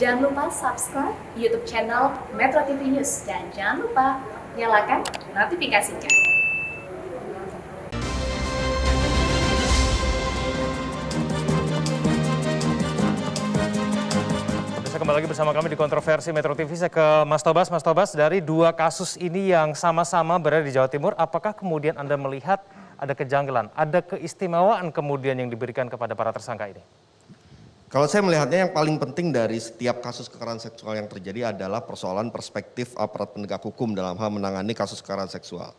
Jangan lupa subscribe YouTube channel Metro TV News dan jangan lupa nyalakan notifikasinya. Kembali lagi bersama kami di Kontroversi Metro TV. Saya ke Mas Tobas. Mas Tobas, dari dua kasus ini yang sama-sama berada di Jawa Timur, apakah kemudian Anda melihat ada kejanggalan, ada keistimewaan kemudian yang diberikan kepada para tersangka ini? Kalau saya melihatnya yang paling penting dari setiap kasus kekerasan seksual yang terjadi adalah persoalan perspektif aparat penegak hukum dalam hal menangani kasus kekerasan seksual.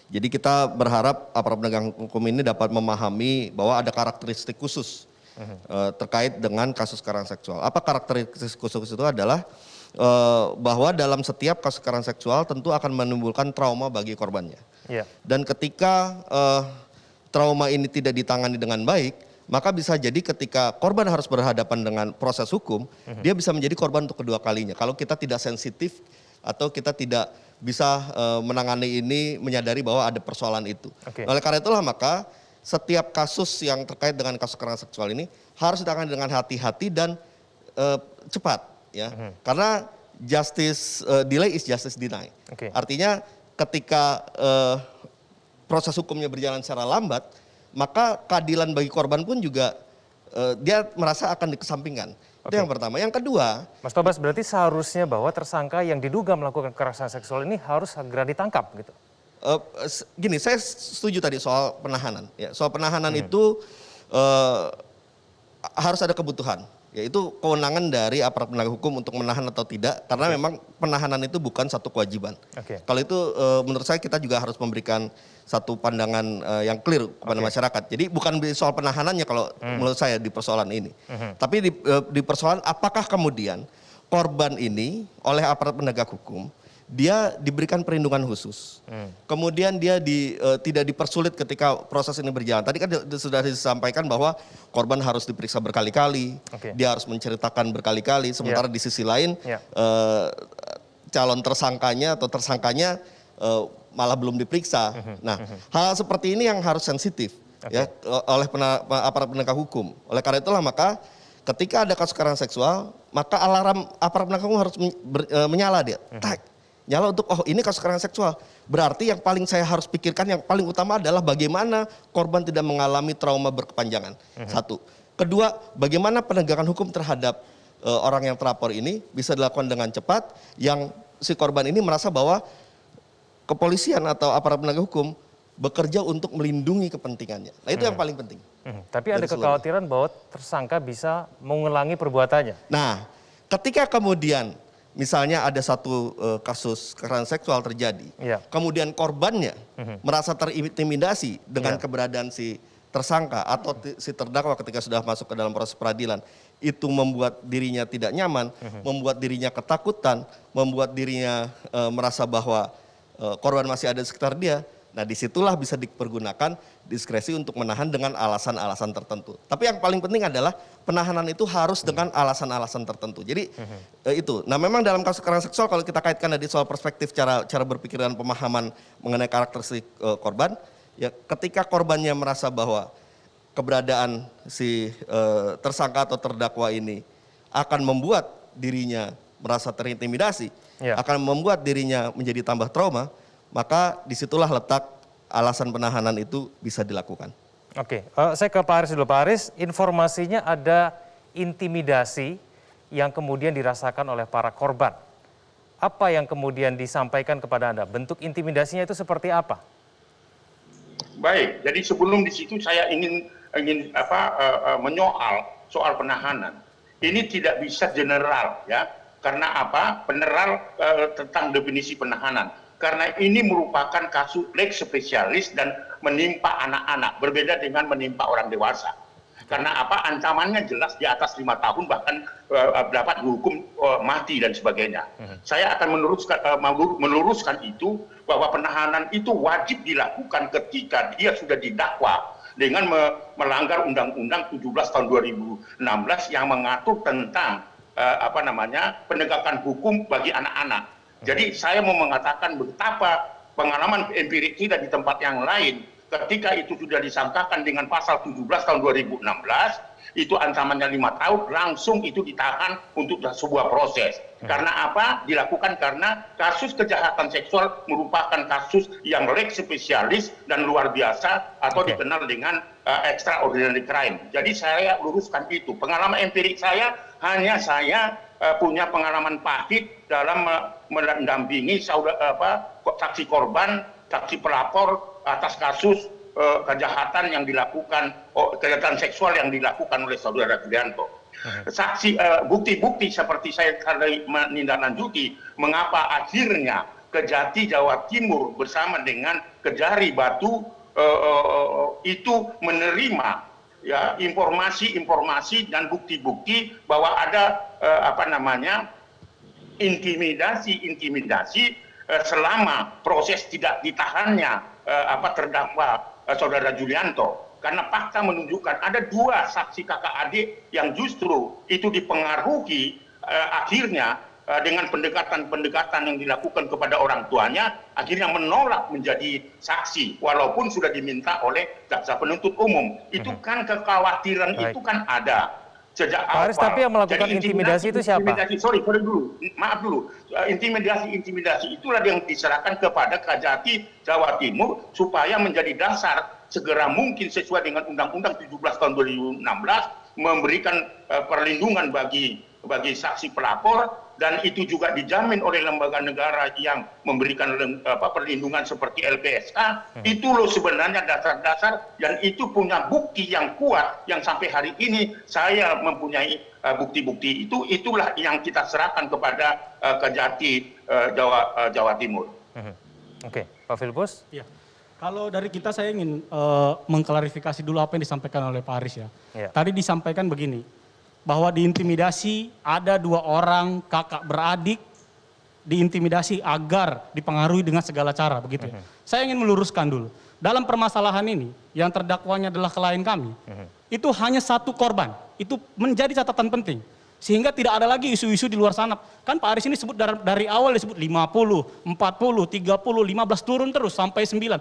Jadi kita berharap aparat penegak hukum ini dapat memahami bahwa ada karakteristik khusus terkait dengan kasus kekerasan seksual. Apa karakteristik khusus itu adalah bahwa dalam setiap kasus kekerasan seksual tentu akan menimbulkan trauma bagi korbannya. Dan ketika trauma ini tidak ditangani dengan baik, maka bisa jadi ketika korban harus berhadapan dengan proses hukum, dia bisa menjadi korban untuk kedua kalinya. Kalau kita tidak sensitif atau kita tidak bisa menangani ini, menyadari bahwa ada persoalan itu. Oleh karena itulah maka setiap kasus yang terkait dengan kasus kekerasan seksual ini harus ditangani dengan hati-hati dan cepat, ya. Karena justice delay is justice deny. Artinya ketika proses hukumnya berjalan secara lambat, maka keadilan bagi korban pun juga dia merasa akan dikesampingkan. Itu yang pertama. Yang kedua, Mas Tobas, berarti seharusnya bahwa tersangka yang diduga melakukan kekerasan seksual ini harus segera ditangkap gitu? Gini, saya setuju tadi soal penahanan. Ya, soal penahanan itu harus ada kebutuhan. Yaitu kewenangan dari aparat penegak hukum untuk menahan atau tidak, karena memang penahanan itu bukan satu kewajiban. Kalau itu menurut saya kita juga harus memberikan satu pandangan yang clear kepada masyarakat. Jadi bukan soal penahanannya kalau menurut saya di persoalan ini. Tapi di persoalan apakah kemudian korban ini oleh aparat penegak hukum dia diberikan perlindungan khusus. Kemudian dia tidak dipersulit ketika proses ini berjalan. Tadi kan sudah disampaikan bahwa korban harus diperiksa berkali-kali, dia harus menceritakan berkali-kali, sementara di sisi lain calon tersangkanya atau tersangkanya malah belum diperiksa. Nah, hal seperti ini yang harus sensitif ya oleh aparat penegak hukum. Oleh karena itulah maka ketika ada kasus kekerasan seksual, maka alarm aparat penegak hukum harus menyala dia. Nyala untuk, oh ini kasus kekerasan seksual. Berarti yang paling saya harus pikirkan, yang paling utama adalah bagaimana korban tidak mengalami trauma berkepanjangan. Satu. Kedua, bagaimana penegakan hukum terhadap orang yang terlapor ini bisa dilakukan dengan cepat, yang si korban ini merasa bahwa kepolisian atau aparat penegak hukum bekerja untuk melindungi kepentingannya. Nah itu yang paling penting. Tapi ada kekhawatiran bahwa tersangka bisa mengulangi perbuatannya. Nah, ketika kemudian misalnya ada satu kasus kekerasan seksual terjadi, kemudian korbannya merasa terintimidasi dengan keberadaan si tersangka atau si terdakwa ketika sudah masuk ke dalam proses peradilan, itu membuat dirinya tidak nyaman, membuat dirinya ketakutan, membuat dirinya merasa bahwa korban masih ada di sekitar dia. Nah disitulah bisa dipergunakan diskresi untuk menahan dengan alasan-alasan tertentu. Tapi yang paling penting adalah penahanan itu harus dengan alasan-alasan tertentu. Jadi itu. Nah memang dalam kasus kekerasan seksual kalau kita kaitkan tadi soal perspektif cara berpikir dan pemahaman mengenai karakteristik korban, ya ketika korbannya merasa bahwa keberadaan si tersangka atau terdakwa ini akan membuat dirinya merasa terintimidasi, akan membuat dirinya menjadi tambah trauma, maka disitulah letak alasan penahanan itu bisa dilakukan. Saya ke Pak Aris dulu. Pak Aris, informasinya ada intimidasi yang kemudian dirasakan oleh para korban. Apa yang kemudian disampaikan kepada Anda? Bentuk intimidasinya itu seperti apa? Baik, jadi sebelum di situ saya ingin menyoal soal penahanan. Ini tidak bisa general ya, karena apa? General tentang definisi penahanan. Karena ini merupakan kasus lex spesialis dan menimpa anak-anak, berbeda dengan menimpa orang dewasa. Karena apa? Ancamannya jelas di atas 5 tahun, bahkan dapat dihukum mati dan sebagainya. Saya akan meluruskan itu, bahwa penahanan itu wajib dilakukan ketika dia sudah didakwa dengan melanggar Undang-Undang 17 tahun 2016 yang mengatur tentang penegakan hukum bagi anak-anak. Jadi saya mau mengatakan betapa pengalaman empirik kita di tempat yang lain ketika itu sudah disangkakan dengan pasal 17 tahun 2016, itu ancamannya 5 tahun, langsung itu ditahan untuk sebuah proses. Karena apa? Dilakukan karena kasus kejahatan seksual merupakan kasus yang lex spesialis dan luar biasa atau dikenal dengan extraordinary crime. Jadi saya luruskan itu. Pengalaman empirik saya, hanya saya punya pengalaman pahit dalam mendampingi saksi korban, saksi pelapor atas kasus kejahatan yang dilakukan, kejahatan seksual yang dilakukan oleh saudara Julianto. Saksi bukti-bukti seperti saya tadi menindaklanjuti mengapa akhirnya Kejati Jawa Timur bersama dengan Kejari Batu itu menerima ya informasi-informasi dan bukti-bukti bahwa ada intimidasi selama proses tidak ditahannya terdakwa saudara Julianto. Karena fakta menunjukkan ada 2 saksi kakak adik yang justru itu dipengaruhi akhirnya dengan pendekatan-pendekatan yang dilakukan kepada orang tuanya, akhirnya menolak menjadi saksi walaupun sudah diminta oleh jaksa penuntut umum. Itu kan kekhawatiran itu kan ada sejak awal. Pak Aris, tapi yang melakukan intimidasi itu siapa? Sorry dulu, maaf dulu. Intimidasi itulah yang diserahkan kepada Kejati Jawa Timur supaya menjadi dasar segera mungkin sesuai dengan Undang-Undang 17 tahun 2016 memberikan perlindungan bagi saksi pelapor, dan itu juga dijamin oleh lembaga negara yang memberikan perlindungan seperti LPSK. Itu loh sebenarnya dasar-dasar, dan itu punya bukti yang kuat yang sampai hari ini saya mempunyai bukti-bukti itulah yang kita serahkan kepada Kejati Jawa Timur. Oke, Pak Filipus? Ya. Kalau dari kita saya ingin mengklarifikasi dulu apa yang disampaikan oleh Pak Aris ya. Tadi disampaikan begini, bahwa diintimidasi ada 2 orang kakak beradik diintimidasi agar dipengaruhi dengan segala cara begitu ya. Saya ingin meluruskan dulu. Dalam permasalahan ini yang terdakwanya adalah klien kami. Itu hanya 1 korban. Itu menjadi catatan penting. Sehingga tidak ada lagi isu-isu di luar sana. Kan Pak Aris ini sebut dari awal disebut 50, 40, 30, 15 turun terus sampai 9.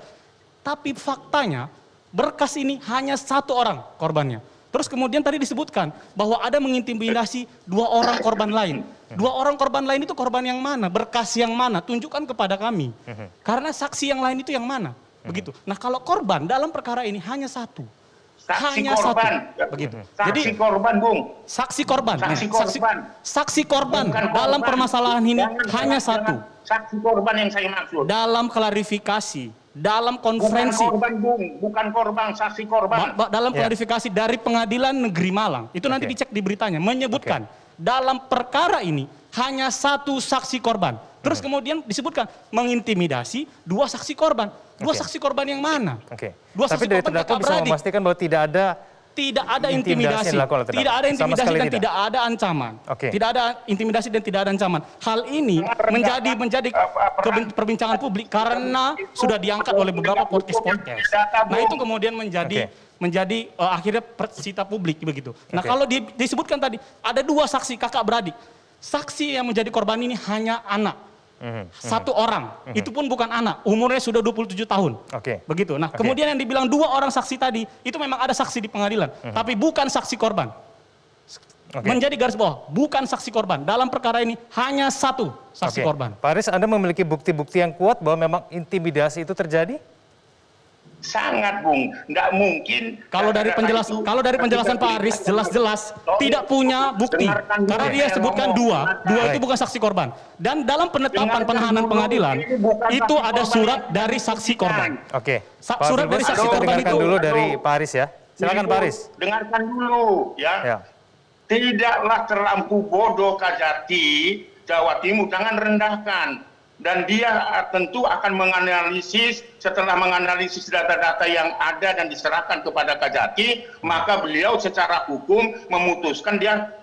Tapi faktanya berkas ini hanya 1 orang korbannya. Terus kemudian tadi disebutkan bahwa ada mengintimidasi 2 orang korban lain. 2 orang korban lain itu korban yang mana? Berkas yang mana? Tunjukkan kepada kami. Karena saksi yang lain itu yang mana? Begitu. Nah kalau korban dalam perkara ini hanya 1. Saksi hanya korban. 1. Begitu. Saksi korban, Bung. Saksi korban. Saksi korban. Bukan dalam permasalahan ini hanya 1. Saksi korban yang saya maksud. Dalam klarifikasi, dalam konferensi. Bukan korban, Bung. Bukan korban, saksi korban. Dalam klarifikasi dari Pengadilan Negeri Malang, itu nanti dicek di beritanya, menyebutkan dalam perkara ini hanya 1 saksi korban. Terus kemudian disebutkan mengintimidasi 2 saksi korban. 2 saksi korban yang mana? 2 saksi Tapi dari korban terdakwa bisa memastikan bahwa tidak ada intimidasi, tidak ada intimidasi dan tidak ada ancaman. Tidak ada intimidasi dan tidak ada ancaman. Hal ini menjadi perbincangan publik karena sudah diangkat oleh beberapa podcast. Nah itu kemudian menjadi akhirnya persita publik begitu. Nah kalau disebutkan tadi ada 2 saksi kakak beradik. Saksi yang menjadi korban ini hanya anak. 1 orang, itu pun bukan anak, umurnya sudah 27 tahun. Begitu. Nah, kemudian yang dibilang 2 orang saksi tadi, itu memang ada saksi di pengadilan, tapi bukan saksi korban. Menjadi garis bawah, bukan saksi korban. Dalam perkara ini hanya 1 saksi korban. Pak Aris, Anda memiliki bukti-bukti yang kuat bahwa memang intimidasi itu terjadi? Sangat, Bung. Nggak mungkin. Kalau dari penjelasan Pak Aris jelas-jelas tidak punya bukti. Karena dia sebutkan 2 itu bukan saksi korban. Dan dalam penetapan penahanan pengadilan itu ada surat dari saksi korban. Surat dari saksi korban itu dulu dari Pak Aris ya. Silakan Pak Aris. Dengarkan dulu ya. Tidaklah terlampau bodoh Kejati Jawa Timur, jangan rendahkan. Dan dia tentu akan setelah menganalisis data-data yang ada dan diserahkan kepada Kejati, maka beliau secara hukum memutuskan dia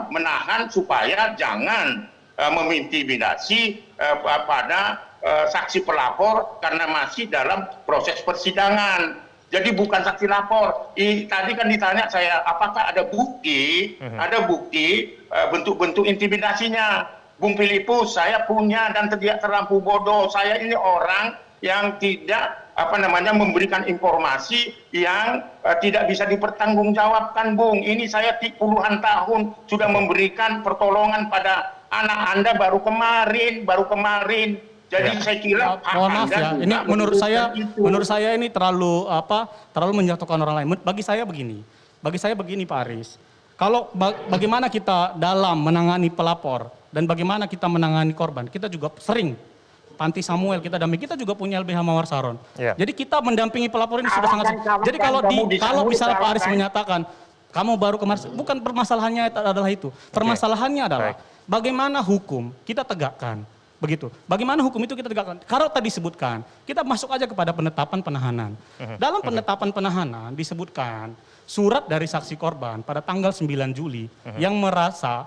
menahan supaya jangan mengintimidasi pada saksi pelapor karena masih dalam proses persidangan. Jadi bukan saksi lapor. Tadi kan ditanya saya, apakah ada bukti bentuk-bentuk intimidasinya. Bung Filipus, saya punya dan tidak terlampau bodoh. Saya ini orang yang tidak memberikan informasi yang tidak bisa dipertanggungjawabkan, Bung. Ini saya puluhan tahun sudah memberikan pertolongan pada anak Anda baru kemarin. Jadi saya kira mohon maaf ya, ini menurut saya ini terlalu menjatuhkan orang lain. Bagi saya begini Pak Aris. Kalau bagaimana kita dalam menangani pelapor dan bagaimana kita menangani korban, kita juga sering Panti Samuel kita dampingi, kita juga punya LBH Mawar Saron. Yeah. Jadi kita mendampingi pelapor ini sudah sangat. Jadi kalau misalnya Pak Aris menyatakan kamu baru kemarin, bukan permasalahannya adalah itu. Permasalahannya adalah bagaimana hukum kita tegakkan. Begitu. Bagaimana hukum itu kita tegakkan? Kalau tadi disebutkan, kita masuk aja kepada penetapan penahanan. Dalam penetapan penahanan disebutkan surat dari saksi korban pada tanggal 9 Juli yang merasa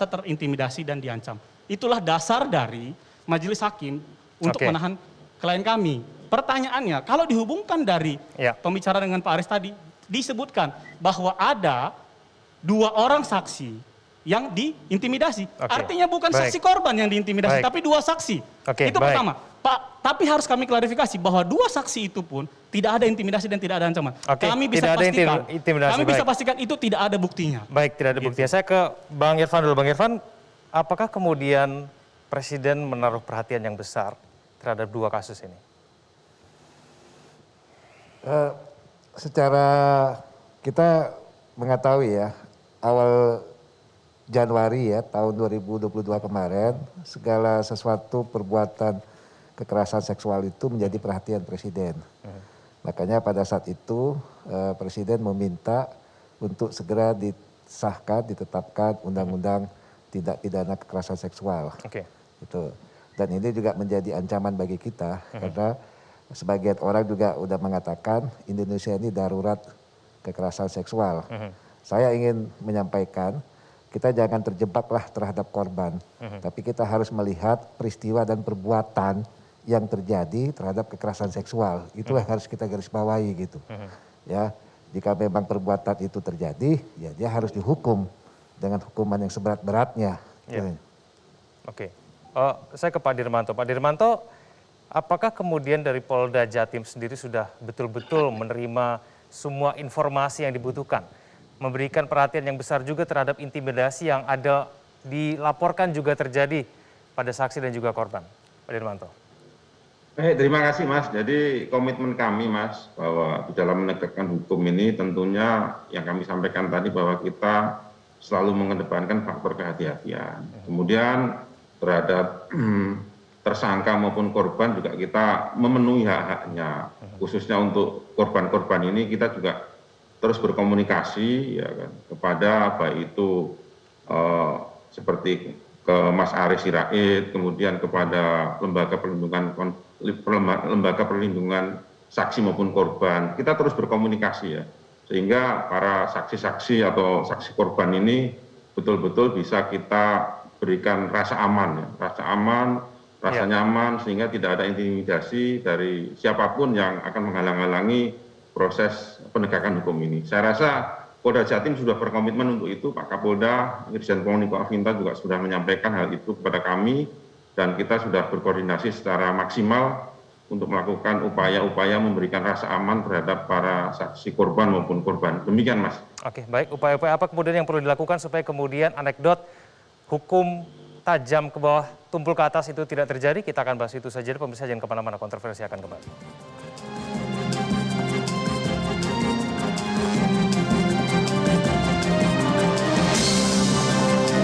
terintimidasi dan diancam. Itulah dasar dari majelis hakim untuk menahan klien kami. Pertanyaannya, kalau dihubungkan dari pembicaraan dengan Pak Aris tadi, disebutkan bahwa ada 2 orang saksi yang diintimidasi. Artinya bukan saksi korban yang diintimidasi, tapi 2 saksi. Itu pertama. Pak, tapi harus kami klarifikasi bahwa 2 saksi itu pun tidak ada intimidasi dan tidak ada ancaman. Kami bisa pastikan itu tidak ada buktinya. Baik, tidak ada buktinya. Saya ke Bang Irfan dulu. Bang Irfan, apakah kemudian Presiden menaruh perhatian yang besar terhadap 2 kasus ini? Secara kita mengetahui ya, awal Januari ya tahun 2022 kemarin, segala sesuatu perbuatan kekerasan seksual itu menjadi perhatian Presiden. Makanya pada saat itu Presiden meminta untuk segera disahkan, ditetapkan undang-undang tindak pidana kekerasan seksual. Gitu. Dan ini juga menjadi ancaman bagi kita karena sebagian orang juga udah mengatakan Indonesia ini darurat kekerasan seksual. Saya ingin menyampaikan kita jangan terjebaklah terhadap korban, tapi kita harus melihat peristiwa dan perbuatan yang terjadi terhadap kekerasan seksual. Itulah harus kita garis bawahi gitu. Ya, jika memang perbuatan itu terjadi, ya dia harus dihukum dengan hukuman yang seberat-beratnya. Saya ke Pak Dirmanto. Pak Dirmanto, apakah kemudian dari Polda Jatim sendiri sudah betul-betul menerima semua informasi yang dibutuhkan? Memberikan perhatian yang besar juga terhadap intimidasi yang ada dilaporkan juga terjadi pada saksi dan juga korban. Pak Dirmanto. Terima kasih Mas. Jadi komitmen kami Mas bahwa di dalam menegakkan hukum ini tentunya yang kami sampaikan tadi bahwa kita selalu mengedepankan faktor kehati-hatian. Kemudian terhadap tersangka maupun korban juga kita memenuhi hak-haknya. Khususnya untuk korban-korban ini kita juga terus berkomunikasi ya kan, kepada baik itu seperti ke Mas Aris Sirait, kemudian kepada lembaga perlindungan saksi maupun korban. Kita terus berkomunikasi ya, sehingga para saksi-saksi atau saksi korban ini betul-betul bisa kita berikan rasa aman ya, rasa nyaman sehingga tidak ada intimidasi dari siapapun yang akan menghalang-halangi proses penegakan hukum ini. Saya rasa Polda Jatim sudah berkomitmen untuk itu. Pak Kapolda, Irjen Pol Niko Afinta juga sudah menyampaikan hal itu kepada kami dan kita sudah berkoordinasi secara maksimal untuk melakukan upaya-upaya memberikan rasa aman terhadap para saksi korban maupun korban. Demikian Mas. Oke, baik. Upaya-upaya apa kemudian yang perlu dilakukan supaya kemudian anekdot hukum tajam ke bawah, tumpul ke atas itu tidak terjadi? Kita akan bahas itu saja. Pemirsa jangan kemana-mana, kontroversi akan kembali.